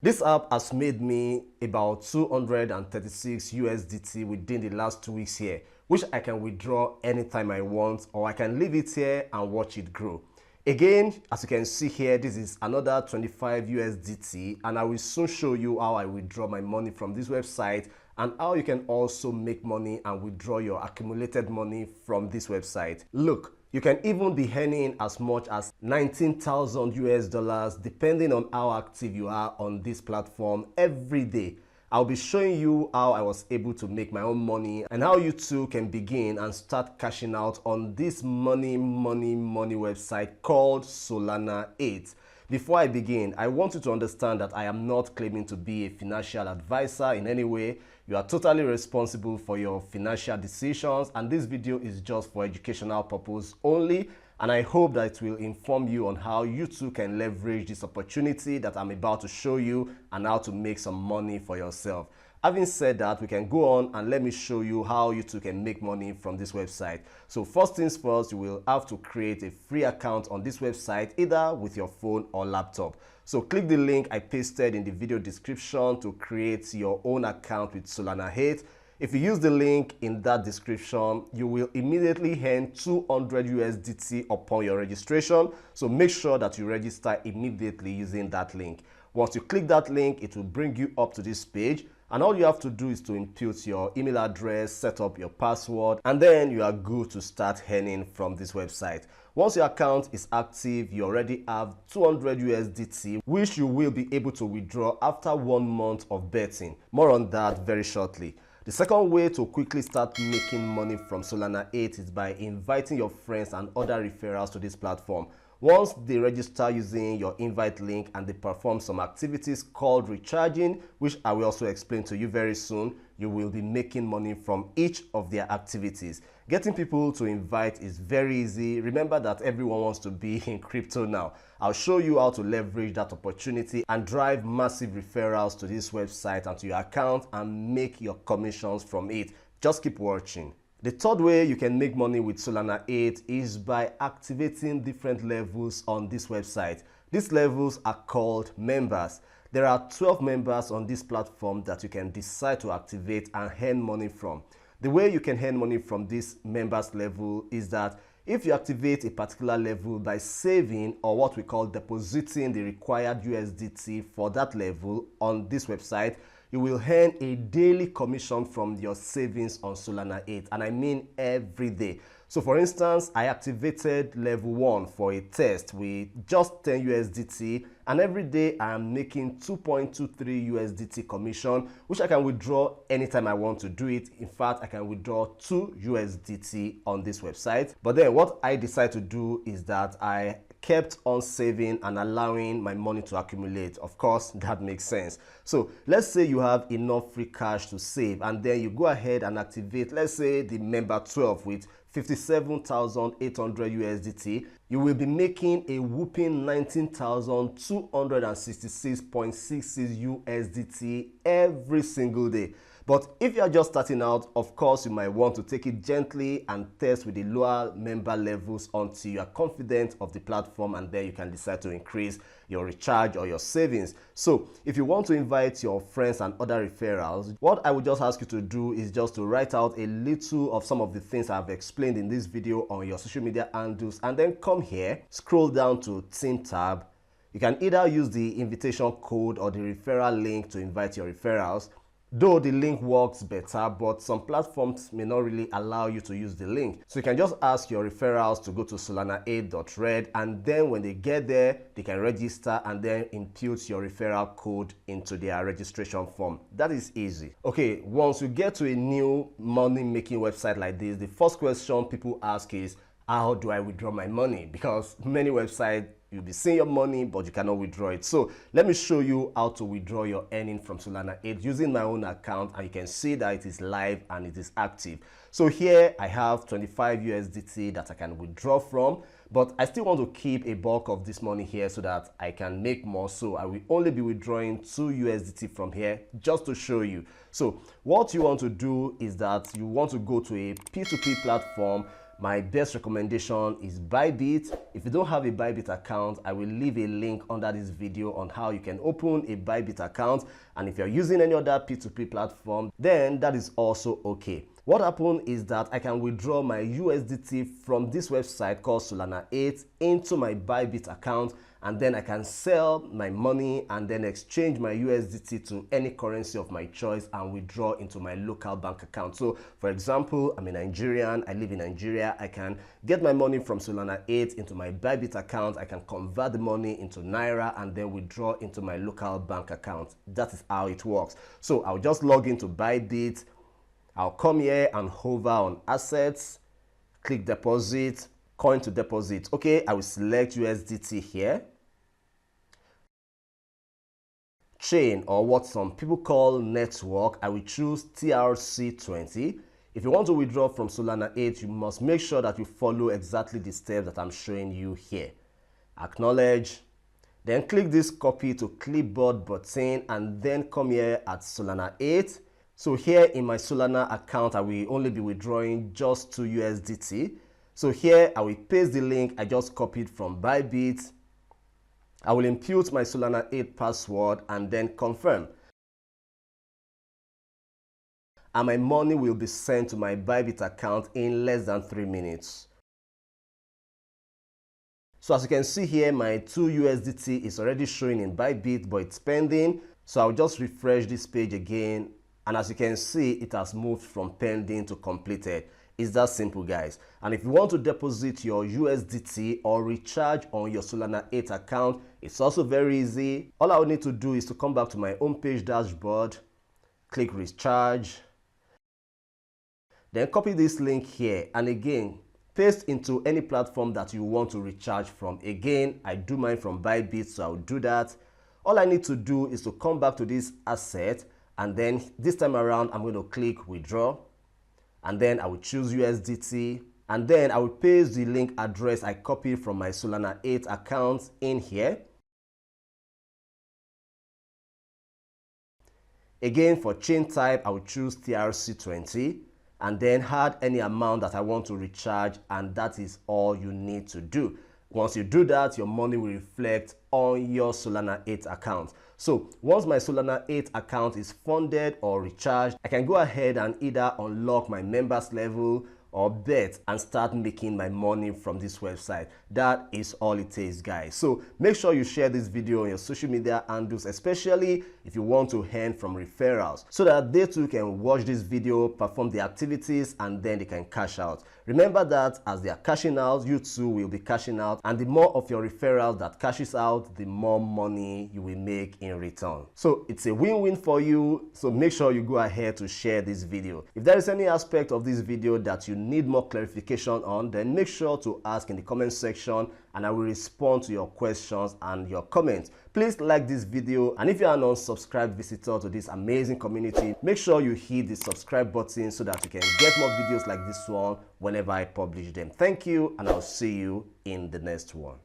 This app has made me about 236 USDT within the last 2 weeks here, which I can withdraw anytime I want, or I can leave it here and watch it grow. Again, as you can see here, this is another 25 USDT, and I will soon show you how I withdraw my money from this website and how you can also make money and withdraw your accumulated money from this website. Look, you can even be earning as much as 19,000 US dollars depending on how active you are on this platform every day. I'll be showing you how I was able to make my own money and how you too can begin and start cashing out on this money website called Solana 8. Before I begin, I want you to understand that I am not claiming to be a financial advisor in any way. You are totally responsible for your financial decisions, and this video is just for educational purpose only, and I hope that it will inform you on how you too can leverage this opportunity that I'm about to show you and how to make some money for yourself. Having said that, we can go on and let me show you how you too can make money from this website. So first things first, you will have to create a free account on this website, either with your phone or laptop. So click the link I pasted in the video description to create your own account with Solana 8. If you use the link in that description, you will immediately earn 200 USDT upon your registration. So make sure that you register immediately using that link. Once you click that link, it will bring you up to this page. And all you have to do is to input your email address, set up your password, and then you are good to start earning from this website. Once your account is active, you already have 200 USDT, which you will be able to withdraw after 1 month of betting. More on that very shortly. The second way to quickly start making money from Solana 8 is by inviting your friends and other referrals to this platform. Once they register using your invite link and they perform some activities called recharging, which I will also explain to you very soon, you will be making money from each of their activities. Getting people to invite is very easy. Remember that everyone wants to be in crypto now. I'll show you how to leverage that opportunity and drive massive referrals to this website and to your account and make your commissions from it. Just keep watching. The third way you can make money with Solana 8 is by activating different levels on this website. These levels are called members. There are 12 members on this platform that you can decide to activate and earn money from. The way you can earn money from this members level is that if you activate a particular level by saving, or what we call depositing, the required USDT for that level on this website, you will earn a daily commission from your savings on Solana 8, and I mean every day. So for instance, I activated level 1 for a test with just 10 USDT, and every day I am making 2.23 USDT commission, which I can withdraw anytime I want to do it. In fact, I can withdraw 2 USDT on this website. But then what I decided to do is that I kept on saving and allowing my money to accumulate. Of course, that makes sense. So let's say you have enough free cash to save, and then you go ahead and activate, let's say, the member 12 with 57,800 USDT. You will be making a whooping 19,266.66 USDT every single day. But if you are just starting out, of course, you might want to take it gently and test with the lower member levels until you are confident of the platform, and then you can decide to increase your recharge or your savings. So if you want to invite your friends and other referrals, what I would just ask you to do is just to write out a little of some of the things I've explained in this video on your social media handles, and then come here, scroll down to Team tab. You can either use the invitation code or the referral link to invite your referrals. Though the link works better, but some platforms may not really allow you to use the link. So you can just ask your referrals to go to solana8.red, and then when they get there, they can register and then input your referral code into their registration form. That is easy. Okay, once you get to a new money-making website like this, the first question people ask is, how do I withdraw my money? Because many websites, you'll be seeing your money, but you cannot withdraw it. So let me show you how to withdraw your earning from Solana 8 using my own account, and you can see that it is live and it is active. So here I have 25 USDT that I can withdraw from, but I still want to keep a bulk of this money here so that I can make more. So I will only be withdrawing 2 USDT from here just to show you. So what you want to do is that you want to go to a P2P platform. my best recommendation is Bybit. If you don't have a Bybit account, I will leave a link under this video on how you can open a Bybit account. And if you're using any other P2P platform, then that is also okay. What happened is that I can withdraw my USDT from this website called Solana 8 into my Bybit account, and then I can sell my money and then exchange my USDT to any currency of my choice and withdraw into my local bank account. So for example, I'm a Nigerian, I live in Nigeria, I can get my money from Solana 8 into my Bybit account, I can convert the money into Naira and then withdraw into my local bank account. That is how it works. So I'll just log into Bybit, I'll come here and hover on assets, click deposit, coin to deposit. Okay, I will select USDT here. Chain, or what some people call network, I will choose TRC20. If you want to withdraw from Solana 8, you must make sure that you follow exactly the steps that I'm showing you here. Acknowledge, then click this copy to clipboard button and then come here at Solana 8. So here in my Solana account, I will only be withdrawing just 2 USDT. So here I will paste the link I just copied from Bybit. I will input my Solana 8 password and then confirm. And my money will be sent to my Bybit account in less than 3 minutes. So as you can see here, my 2 USDT is already showing in Bybit, but it's pending. So I'll just refresh this page again. And as you can see, it has moved from pending to completed. It's that simple, guys. And if you want to deposit your USDT or recharge on your Solana 8 account, it's also very easy. All I will need to do is to come back to my homepage dashboard, click recharge, then copy this link here and again paste into any platform that you want to recharge from. Again, I do mine from Bybit, so I'll do that. All I need to do is to come back to this asset, and then this time around I'm going to click withdraw, and then I will choose USDT, and then I will paste the link address I copied from my Solana 8 account in here. Again, for chain type, I will choose TRC20 and then add any amount that I want to recharge, and that is all you need to do. Once you do that, your money will reflect on your Solana 8 account. So once my Solana 8 account is funded or recharged, I can go ahead and either unlock my members level or bet and start making my money from this website. That is all it is, guys. So make sure you share this video on your social media handles, especially if you want to earn from referrals, so that they too can watch this video, perform the activities, and then they can cash out. Remember that as they are cashing out, you too will be cashing out, and the more of your referrals that cashes out, the more money you will make in return. So it's a win-win for you. So make sure you go ahead to share this video. If there is any aspect of this video that you need more clarification on, then make sure to ask in the comment section and I will respond to your questions and your comments. Please like this video, and if you are an unsubscribed visitor to this amazing community, make sure you hit the subscribe button so that you can get more videos like this one whenever I publish them. Thank you, and I'll see you in the next one.